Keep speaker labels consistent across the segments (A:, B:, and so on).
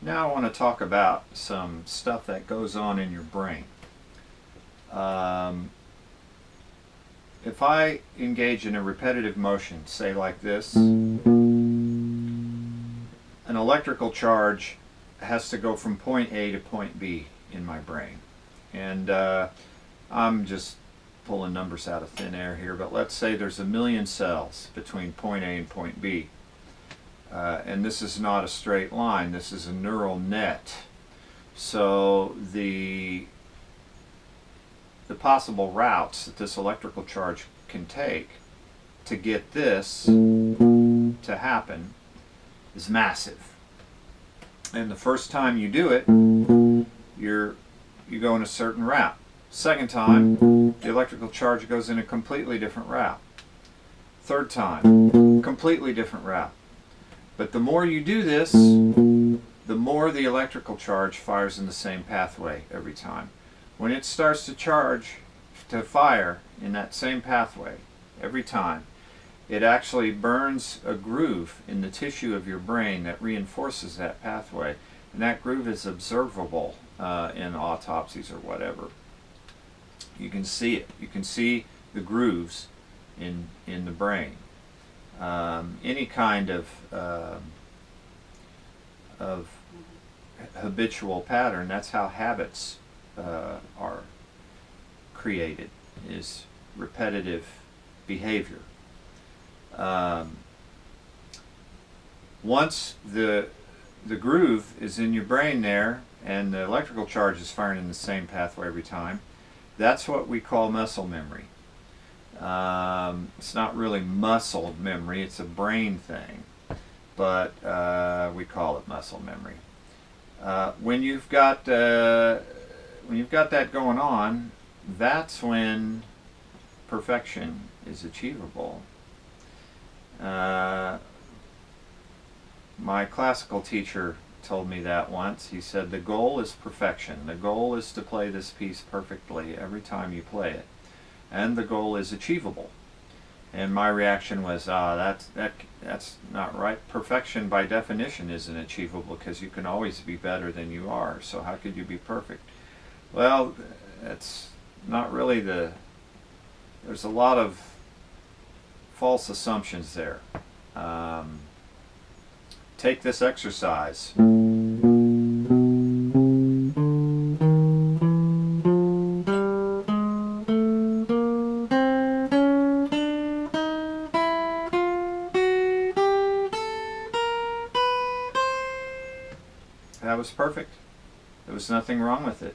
A: Now I want to talk about some stuff that goes on in your brain. Um, if I engage in a repetitive motion, say like this, an electrical charge has to go from point A to point B in my brain. And I'm just pulling numbers out of thin air here, but let's say there's 1,000,000 cells between point A and point B. And this is not a straight line, this is a neural net. So the possible routes that this electrical charge can take to get this to happen is massive. And the first time you do it, you go in a certain route. Second time, the electrical charge goes in a completely different route. Third time, completely different route. But the more you do this, the more the electrical charge fires in the same pathway every time. When it starts to fire in that same pathway every time, it actually burns a groove in the tissue of your brain that reinforces that pathway. And that groove is observable in autopsies or whatever. You can see it. You can see the grooves in the brain. Any kind of habitual pattern, that's how habits are created, is repetitive behavior. Once the groove is in your brain there and the electrical charge is firing in the same pathway every time, that's what we call muscle memory. It's not really muscle memory, it's a brain thing, but we call it muscle memory. When you've got that going on, that's when perfection is achievable. My classical teacher told me that once. He said, the goal is perfection. The goal is to play this piece perfectly every time you play it. And the goal is achievable. And my reaction was, that's not right. Perfection by definition isn't achievable because you can always be better than you are. So how could you be perfect? Well, that's not really there's a lot of false assumptions there. Take this exercise. That was perfect. There was nothing wrong with it.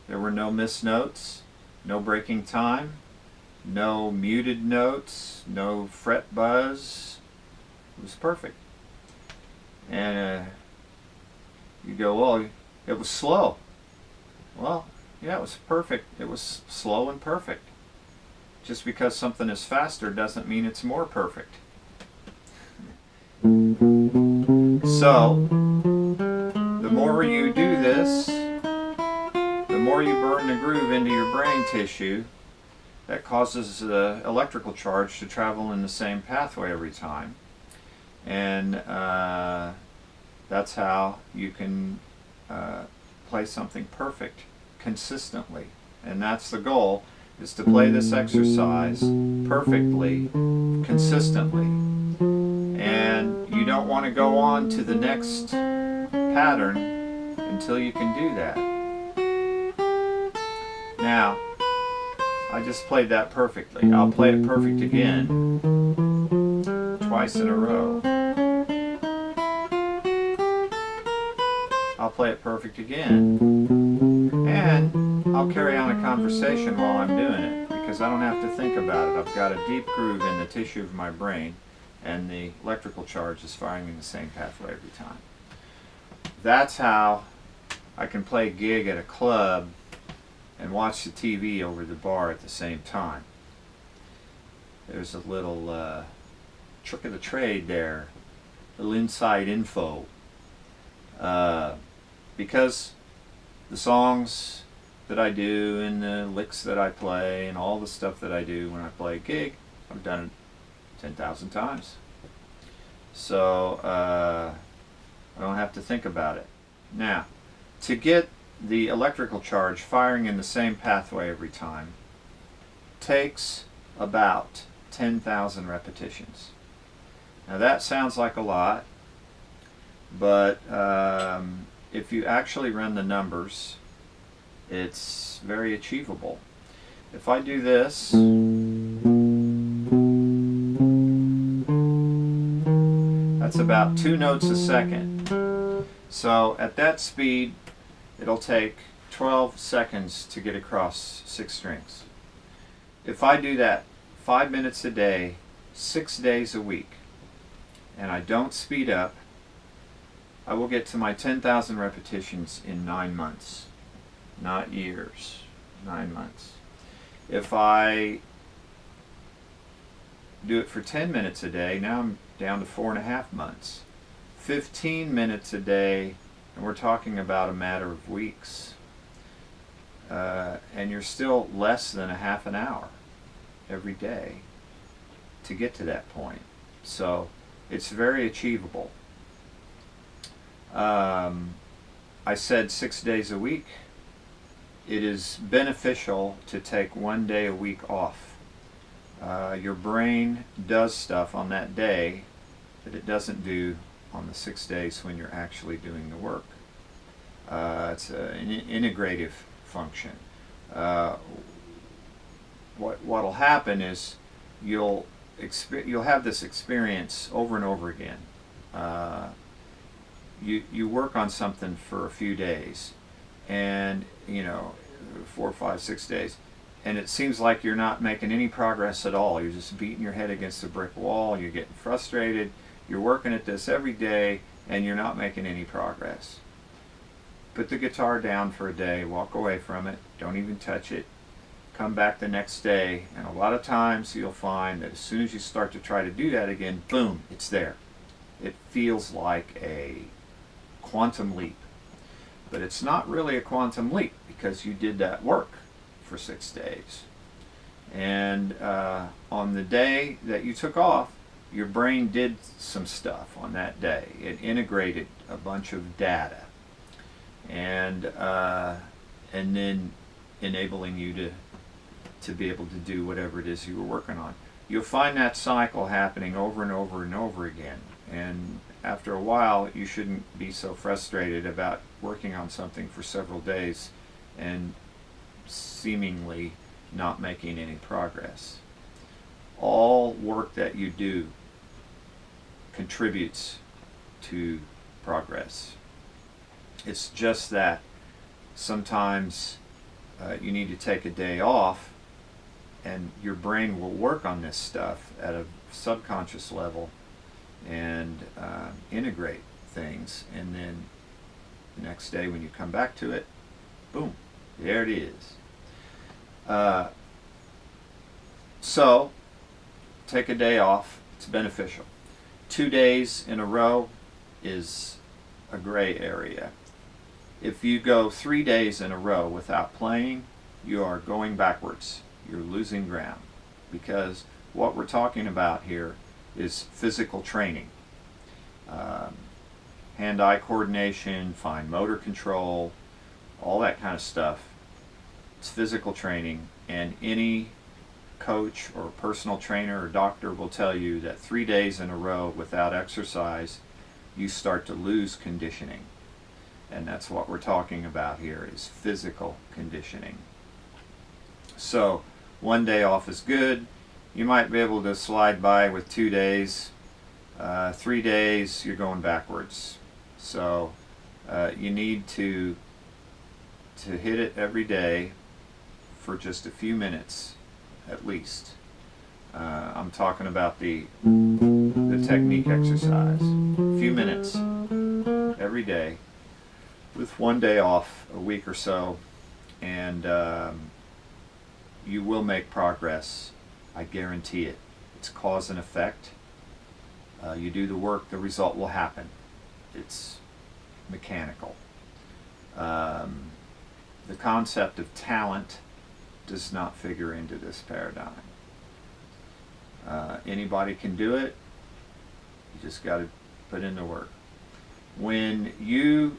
A: There were no missed notes, no breaking time, no muted notes, no fret buzz. It was perfect. And you go, well, it was slow. Well, yeah, it was perfect. It was slow and perfect. Just because something is faster doesn't mean it's more perfect. So, the more you do this, the more you burn the groove into your brain tissue that causes the electrical charge to travel in the same pathway every time. And that's how you can play something perfect consistently. And that's the goal, is to play this exercise perfectly, consistently. And you don't want to go on to the next pattern until you can do that. Now, I just played that perfectly. I'll play it perfect again, twice in a row. I'll play it perfect again. And I'll carry on a conversation while I'm doing it, because I don't have to think about it. I've got a deep groove in the tissue of my brain, and the electrical charge is firing in the same pathway every time. That's how I can play a gig at a club and watch the TV over the bar at the same time. There's a little trick of the trade there, a little inside info. Because the songs that I do and the licks that I play and all the stuff that I do when I play a gig, I've done it 10,000 times. So I don't have to think about it. Now, to get the electrical charge firing in the same pathway every time takes about 10,000 repetitions. Now that sounds like a lot, but if you actually run the numbers, it's very achievable. If I do this, that's about 2 notes a second. So at that speed, it'll take 12 seconds to get across 6 strings. If I do that 5 minutes a day, 6 days a week, and I don't speed up, I will get to my 10,000 repetitions in 9 months. Not years, 9 months. If I do it for 10 minutes a day, now I'm down to 4.5 months. 15 minutes a day, and we're talking about a matter of weeks. And you're still less than a half an hour every day to get to that point. So it's very achievable. I said 6 days a week. It is beneficial to take 1 day a week off. Your brain does stuff on that day that it doesn't do on the 6 days when you're actually doing the work. It's an integrative function. What'll happen is you'll have this experience over and over again. You work on something for a few days, and 4, 5, 6 days, and it seems like you're not making any progress at all. You're just beating your head against a brick wall. You're getting frustrated. You're working at this every day, and you're not making any progress. Put the guitar down for a day, walk away from it, don't even touch it, come back the next day, and a lot of times you'll find that as soon as you start to try to do that again, boom, it's there. It feels like a quantum leap. But it's not really a quantum leap because you did that work for 6 days. And on the day that you took off, your brain did some stuff on that day. It integrated a bunch of data, and then enabling you to be able to do whatever it is you were working on. You'll find that cycle happening over and over and over again, and after a while you shouldn't be so frustrated about working on something for several days and seemingly not making any progress. All work that you do contributes to progress. It's just that sometimes you need to take a day off, and your brain will work on this stuff at a subconscious level and integrate things, and then the next day when you come back to it, boom, there it is. So take a day off. It's beneficial. 2 days in a row is a gray area. If you go 3 days in a row without playing, you are going backwards. You're losing ground, because what we're talking about here is physical training. Hand-eye coordination, fine motor control, all that kind of stuff. It's physical training, and any coach or personal trainer or doctor will tell you that 3 days in a row without exercise, you start to lose conditioning. And that's what we're talking about here, is physical conditioning. So 1 day off is good. You might be able to slide by with 2 days. 3 days, you're going backwards. So you need to hit it every day for just a few minutes at least. I'm talking about the technique exercise. A few minutes every day with 1 day off a week or so, and you will make progress. I guarantee it. It's cause and effect. You do the work, the result will happen. It's mechanical. The concept of talent does not figure into this paradigm. Anybody can do it. You just got to put in the work. When you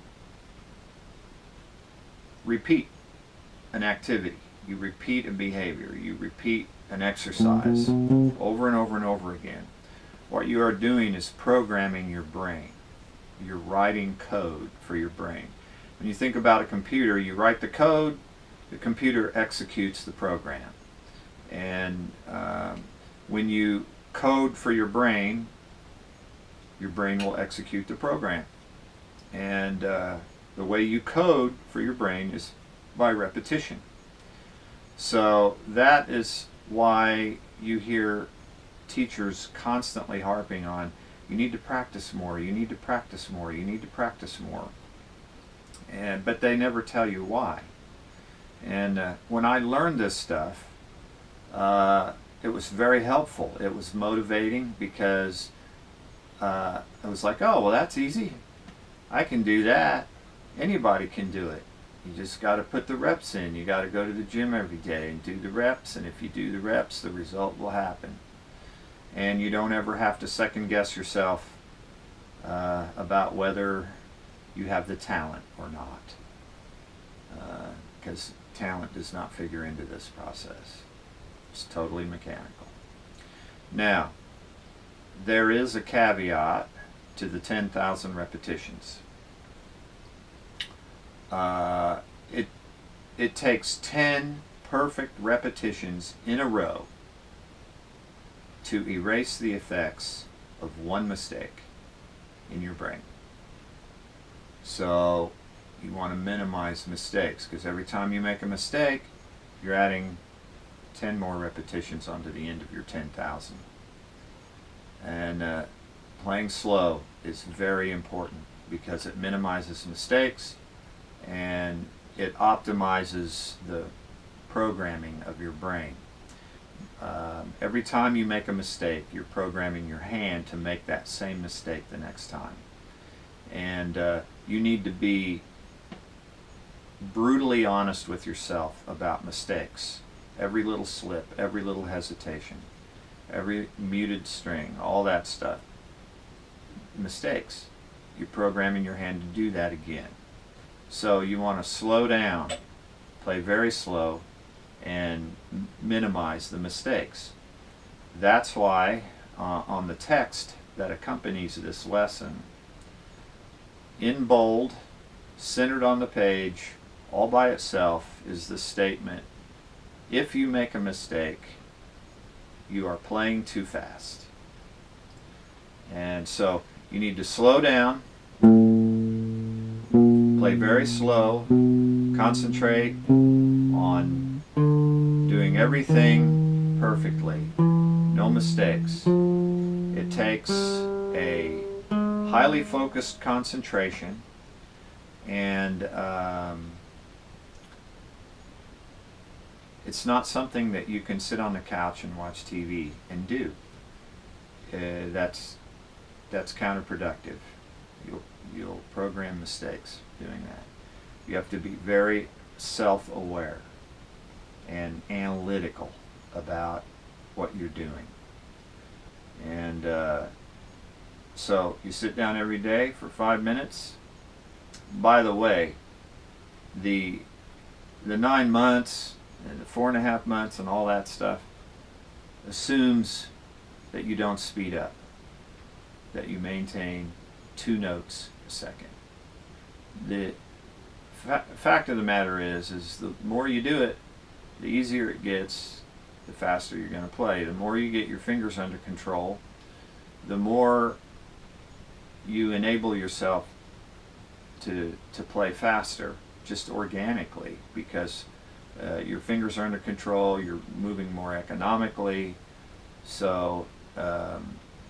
A: repeat an activity, you repeat a behavior, you repeat an exercise over and over and over again, what you are doing is programming your brain. You're writing code for your brain. When you think about a computer, you write the code, the computer executes the program. And when you code for your brain will execute the program. And the way you code for your brain is by repetition. So that is why you hear teachers constantly harping on, you need to practice more, you need to practice more, you need to practice more. But they never tell you why. And when I learned this stuff, it was very helpful. It was motivating because I was like, oh, well, that's easy. I can do that. Anybody can do it. You just got to put the reps in. You got to go to the gym every day and do the reps. And if you do the reps, the result will happen. And you don't ever have to second guess yourself about whether you have the talent or not. Because talent does not figure into this process. It's totally mechanical. Now, there is a caveat to the 10,000 repetitions. It takes 10 perfect repetitions in a row to erase the effects of one mistake in your brain. So you want to minimize mistakes, because every time you make a mistake, you're adding 10 more repetitions onto the end of your 10,000. And playing slow is very important because it minimizes mistakes and it optimizes the programming of your brain. Every time you make a mistake, you're programming your hand to make that same mistake the next time. And you need to be brutally honest with yourself about mistakes. Every little slip, every little hesitation, every muted string, all that stuff. Mistakes. You're programming your hand to do that again. So you want to slow down, play very slow, and minimize the mistakes. That's why on the text that accompanies this lesson, in bold, centered on the page, all by itself, is the statement, if you make a mistake, you are playing too fast. And so you need to slow down, play very slow, concentrate on doing everything perfectly, no mistakes. It takes a highly focused concentration, and it's not something that you can sit on the couch and watch TV and do. That's counterproductive. You'll program mistakes doing that. You have to be very self-aware and analytical about what you're doing. And so you sit down every day for 5 minutes. By the way, the 9 months and the 4.5 months and all that stuff assumes that you don't speed up, that you maintain 2 notes a second. The fact of the matter is the more you do it, the easier it gets, the faster you're going to play. The more you get your fingers under control, the more you enable yourself to play faster, just organically, because your fingers are under control, you're moving more economically, so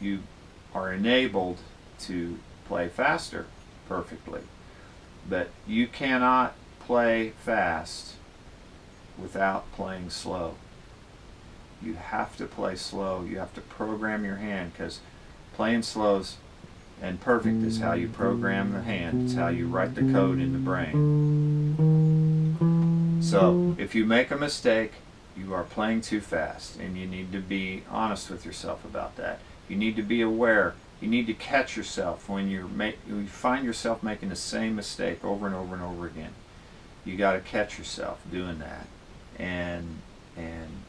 A: you are enabled to play faster perfectly. But you cannot play fast without playing slow. You have to play slow. You have to program your hand, because playing slows and perfect is how you program the hand. It's how you write the code in the brain. So if you make a mistake, you are playing too fast, and you need to be honest with yourself about that. You need to be aware. You need to catch yourself when you find yourself making the same mistake over and over and over again. you got to catch yourself doing that, and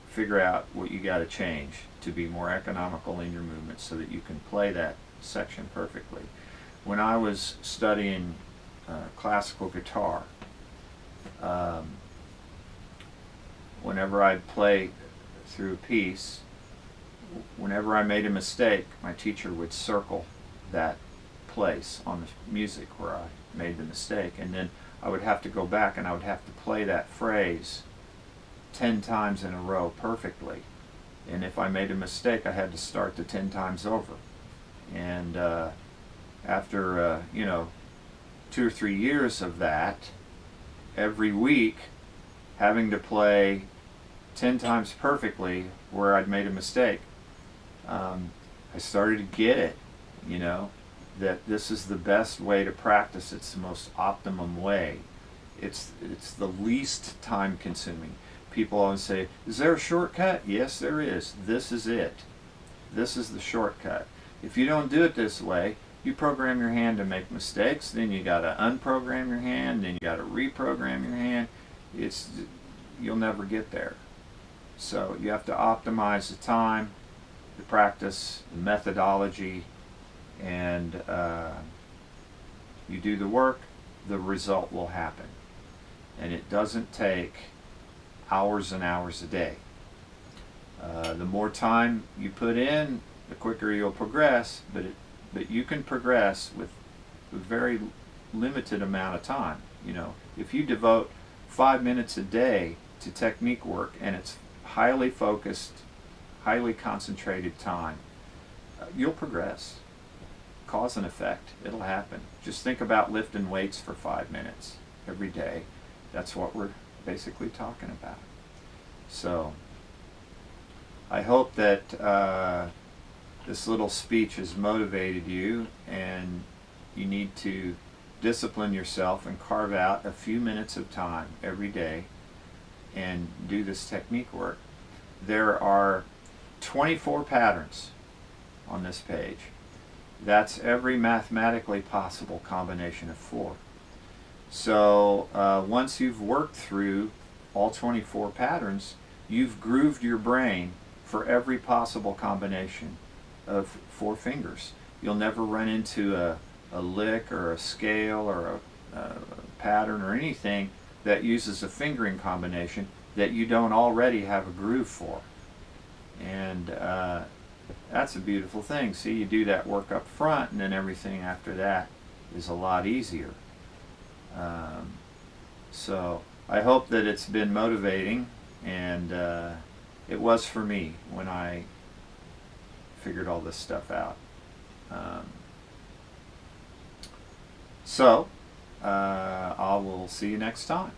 A: figure out what you got to change to be more economical in your movement so that you can play that section perfectly. When I was studying classical guitar, whenever I'd play through a piece, whenever I made a mistake, my teacher would circle that place on the music where I made the mistake, and then I would have to go back and I would have to play that phrase 10 times in a row perfectly. And if I made a mistake, I had to start the 10 times over. And after 2 or 3 years of that, every week having to play 10 times perfectly where I'd made a mistake, I started to get it, that this is the best way to practice. It's the most optimum way. It's the least time consuming. People always say, is there a shortcut? Yes, there is. This is it. This is the shortcut. If you don't do it this way, you program your hand to make mistakes, then you got to unprogram your hand, then you got to reprogram your hand. You'll never get there. So you have to optimize the time, the practice, the methodology, and you do the work, the result will happen. And it doesn't take hours and hours a day. The more time you put in, the quicker you'll progress, but you can progress with a very limited amount of time. If you devote 5 minutes a day to technique work, and it's highly focused, highly concentrated time, you'll progress. Cause and effect, it'll happen. Just think about lifting weights for 5 minutes every day. That's what we're basically talking about. So I hope that this little speech has motivated you, and you need to discipline yourself and carve out a few minutes of time every day and do this technique work. There are 24 patterns on this page. That's every mathematically possible combination of 4. So once you've worked through all 24 patterns, you've grooved your brain for every possible combination of 4 fingers. You'll never run into a lick or a scale or a pattern or anything that uses a fingering combination that you don't already have a groove for. And that's a beautiful thing. See, you do that work up front, and then everything after that is a lot easier. So I hope that it's been motivating, and it was for me when I figured all this stuff out. I will see you next time.